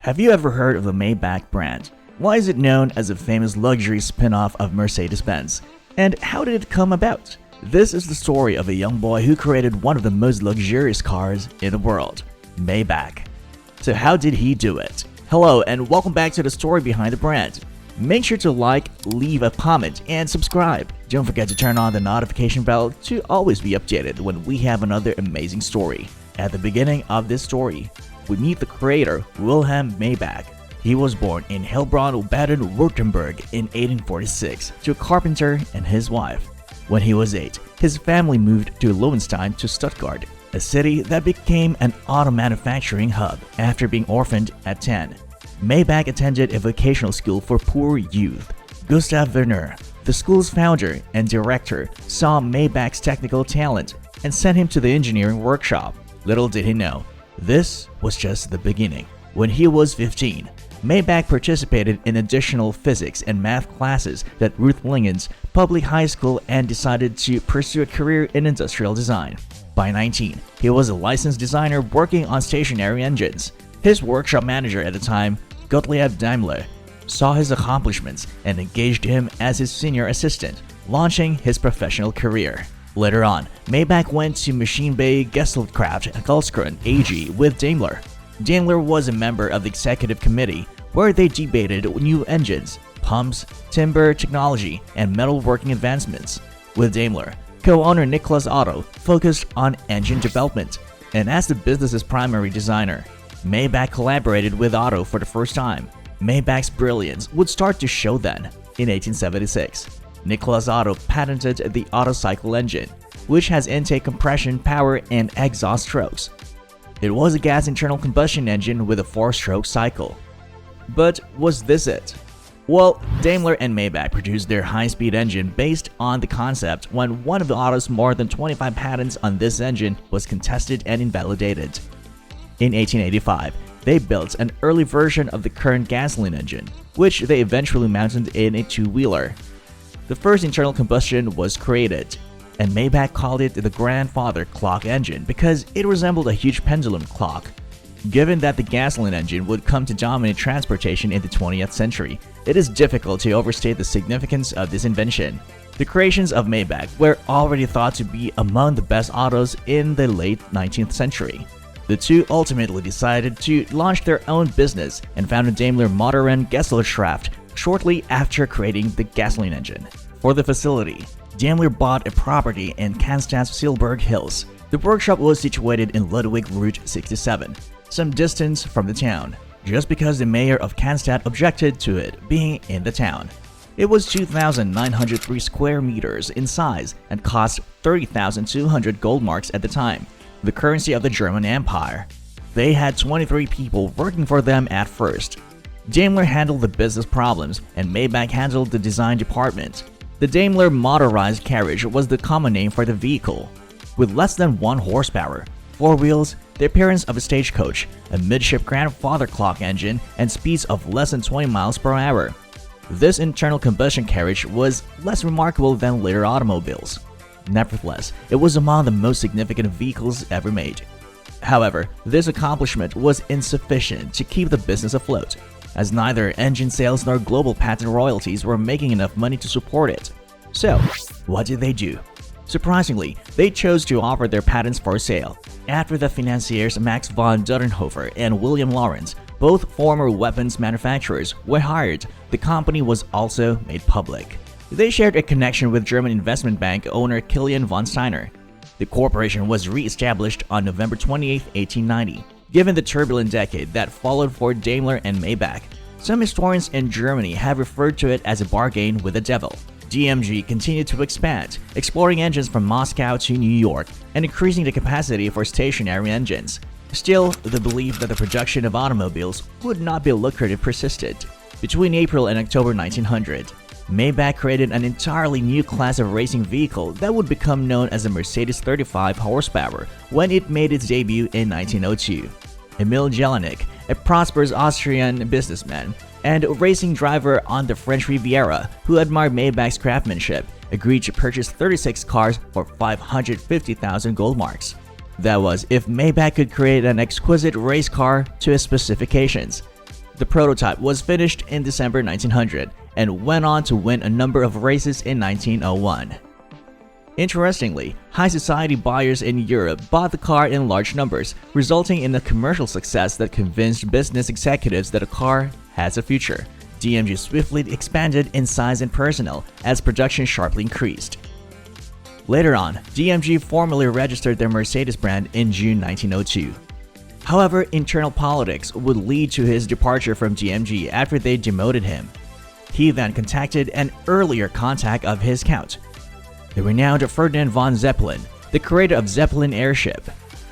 Have you ever heard of the Maybach brand? Why is it known as a famous luxury spin-off of Mercedes-Benz? And how did it come about? This is the story of a young boy who created one of the most luxurious cars in the world, Maybach. So how did he do it? Hello and welcome back to the story behind the brand. Make sure to like, leave a comment, and subscribe. Don't forget to turn on the notification bell to always be updated when we have another amazing story. At the beginning of this story, we meet the creator, Wilhelm Maybach. He was born in Heilbronn, Baden-Württemberg in 1846 to a carpenter and his wife. When he was 8, his family moved to Lowenstein to Stuttgart, a city that became an auto manufacturing hub after being orphaned at 10. Maybach attended a vocational school for poor youth. Gustav Werner, the school's founder and director, saw Maybach's technical talent and sent him to the engineering workshop. Little did he know, this was just the beginning. When he was 15, Maybach participated in additional physics and math classes at Ruth Lingen's public high school and decided to pursue a career in industrial design. By 19, he was a licensed designer working on stationary engines. His workshop manager at the time, Gottlieb Daimler, saw his accomplishments and engaged him as his senior assistant, launching his professional career. Later on, Maybach went to Machine Bay Gesellschaft Karlsruhe AG with Daimler. Daimler was a member of the executive committee where they debated new engines, pumps, timber technology, and metalworking advancements. With Daimler, co-owner Niklas Otto focused on engine development, and as the business's primary designer, Maybach collaborated with Otto for the first time. Maybach's brilliance would start to show then. In 1876, Niklas Otto patented the Otto cycle engine, which has intake compression, power, and exhaust strokes. It was a gas internal combustion engine with a 4-stroke cycle. But was this it? Well, Daimler and Maybach produced their high-speed engine based on the concept when one of the Otto's more than 25 patents on this engine was contested and invalidated. In 1885, they built an early version of the current gasoline engine, which they eventually mounted in a two-wheeler. The first internal combustion was created, and Maybach called it the grandfather clock engine because it resembled a huge pendulum clock. Given that the gasoline engine would come to dominate transportation in the 20th century, it is difficult to overstate the significance of this invention. The creations of Maybach were already thought to be among the best autos in the late 19th century. The two ultimately decided to launch their own business and founded Daimler Motor and Gesellschaft shortly after creating the gasoline engine. For the facility, Daimler bought a property in Cannstadt's Silberg Hills. The workshop was situated in Ludwig Route 67, some distance from the town, just because the mayor of Cannstatt objected to it being in the town. It was 2,903 square meters in size and cost 30,200 gold marks at the time, the currency of the German Empire. They had 23 people working for them at first. Daimler handled the business problems and Maybach handled the design department. The Daimler motorized carriage was the common name for the vehicle. With less than 1 horsepower, 4 wheels, the appearance of a stagecoach, a midship grandfather clock engine, and speeds of less than 20 miles per hour. This internal combustion carriage was less remarkable than later automobiles. Nevertheless, it was among the most significant vehicles ever made. However, this accomplishment was insufficient to keep the business afloat, as neither engine sales nor global patent royalties were making enough money to support it. So, what did they do? Surprisingly, they chose to offer their patents for sale. After the financiers Max von Duttenhofer and William Lawrence, both former weapons manufacturers, were hired, the company was also made public. They shared a connection with German investment bank owner Kilian von Steiner. The corporation was re-established on November 28, 1890. Given the turbulent decade that followed for Daimler and Maybach, some historians in Germany have referred to it as a bargain with the devil. DMG continued to expand, exploring engines from Moscow to New York and increasing the capacity for stationary engines. Still, the belief that the production of automobiles would not be lucrative persisted. Between April and October 1900, Maybach created an entirely new class of racing vehicle that would become known as the Mercedes 35 horsepower when it made its debut in 1902. Emil Jelinek, a prosperous Austrian businessman and racing driver on the French Riviera who admired Maybach's craftsmanship, agreed to purchase 36 cars for 550,000 gold marks. That was if Maybach could create an exquisite race car to his specifications. The prototype was finished in December 1900 and went on to win a number of races in 1901. Interestingly, high society buyers in Europe bought the car in large numbers, resulting in a commercial success that convinced business executives that a car has a future. DMG swiftly expanded in size and personnel as production sharply increased. Later on, DMG formally registered their Mercedes brand in June 1902. However, internal politics would lead to his departure from DMG after they demoted him. He then contacted an earlier contact of his count, the renowned Ferdinand von Zeppelin, the creator of Zeppelin airship,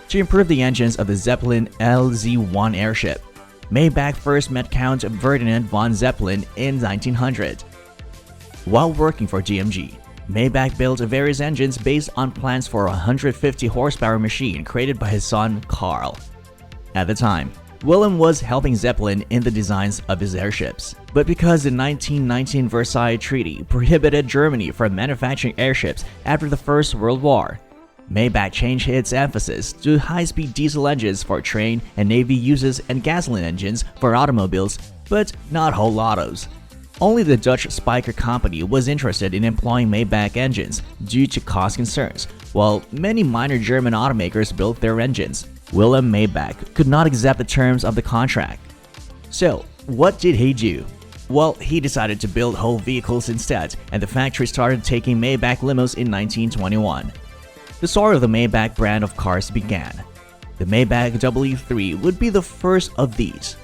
to improve the engines of the Zeppelin LZ-1 airship. Maybach first met Count Ferdinand von Zeppelin in 1900. While working for DMG, Maybach built various engines based on plans for a 150 horsepower machine created by his son Carl. At the time, Wilhelm was helping Zeppelin in the designs of his airships, but because the 1919 Versailles Treaty prohibited Germany from manufacturing airships after the First World War, Maybach changed its emphasis to high-speed diesel engines for train and navy uses and gasoline engines for automobiles, but not whole autos. Only the Dutch Spyker company was interested in employing Maybach engines due to cost concerns, while many minor German automakers built their engines. Wilhelm Maybach could not accept the terms of the contract. So, what did he do? Well, he decided to build whole vehicles instead, and the factory started taking Maybach limos in 1921. The story of the Maybach brand of cars began. The Maybach W3 would be the first of these.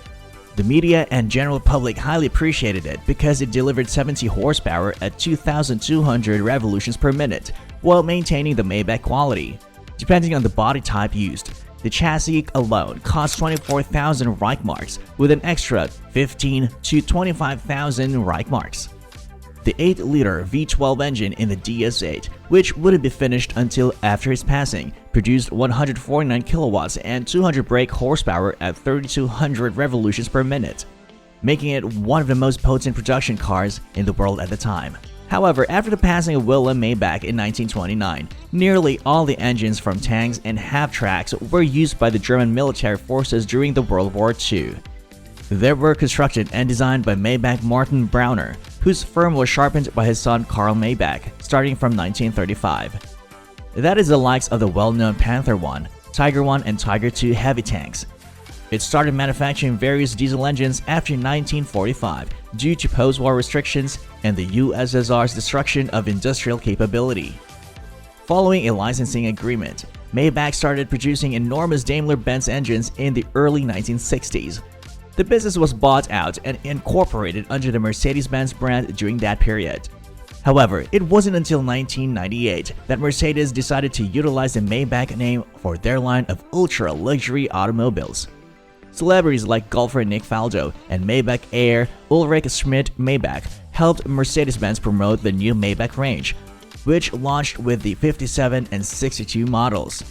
The media and general public highly appreciated it because it delivered 70 horsepower at 2,200 revolutions per minute while maintaining the Maybach quality. Depending on the body type used, the chassis alone cost 24,000 Reichmarks with an extra 15 to 25,000 Reichmarks. The 8-liter V12 engine in the DS8, which wouldn't be finished until after his passing, produced 149 kilowatts and 200 brake horsepower at 3,200 revolutions per minute, making it one of the most potent production cars in the world at the time. However, after the passing of Wilhelm Maybach in 1929, nearly all the engines from tanks and half-tracks were used by the German military forces during the World War II. They were constructed and designed by Maybach Martin Brauner, whose firm was sharpened by his son Carl Maybach, starting from 1935. That is the likes of the well-known Panther I, Tiger I, and Tiger II heavy tanks. It started manufacturing various diesel engines after 1945 due to post-war restrictions and the USSR's destruction of industrial capability. Following a licensing agreement, Maybach started producing enormous Daimler-Benz engines in the early 1960s. The business was bought out and incorporated under the Mercedes-Benz brand during that period. However, it wasn't until 1998 that Mercedes decided to utilize the Maybach name for their line of ultra-luxury automobiles. Celebrities like golfer Nick Faldo and Maybach heir Ulrich Schmidt-Maybach helped Mercedes-Benz promote the new Maybach range, which launched with the 57 and 62 models.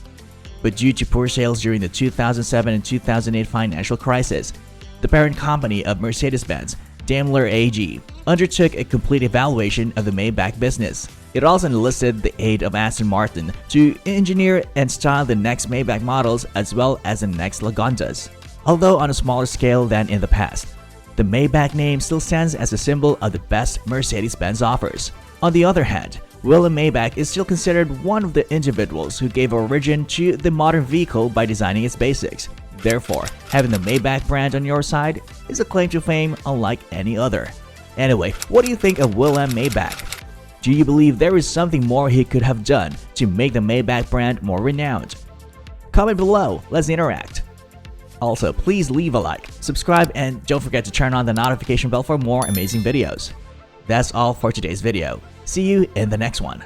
But due to poor sales during the 2007 and 2008 financial crisis, the parent company of Mercedes-Benz, Daimler AG, undertook a complete evaluation of the Maybach business. It also enlisted the aid of Aston Martin to engineer and style the next Maybach models as well as the next Lagondas. Although on a smaller scale than in the past, the Maybach name still stands as a symbol of the best Mercedes-Benz offers. On the other hand, Wilhelm Maybach is still considered one of the individuals who gave origin to the modern vehicle by designing its basics. Therefore, having the Maybach brand on your side is a claim to fame unlike any other. Anyway, what do you think of Wilhelm Maybach? Do you believe there is something more he could have done to make the Maybach brand more renowned? Comment below, let's interact. Also, please leave a like, subscribe, and don't forget to turn on the notification bell for more amazing videos. That's all for today's video. See you in the next one.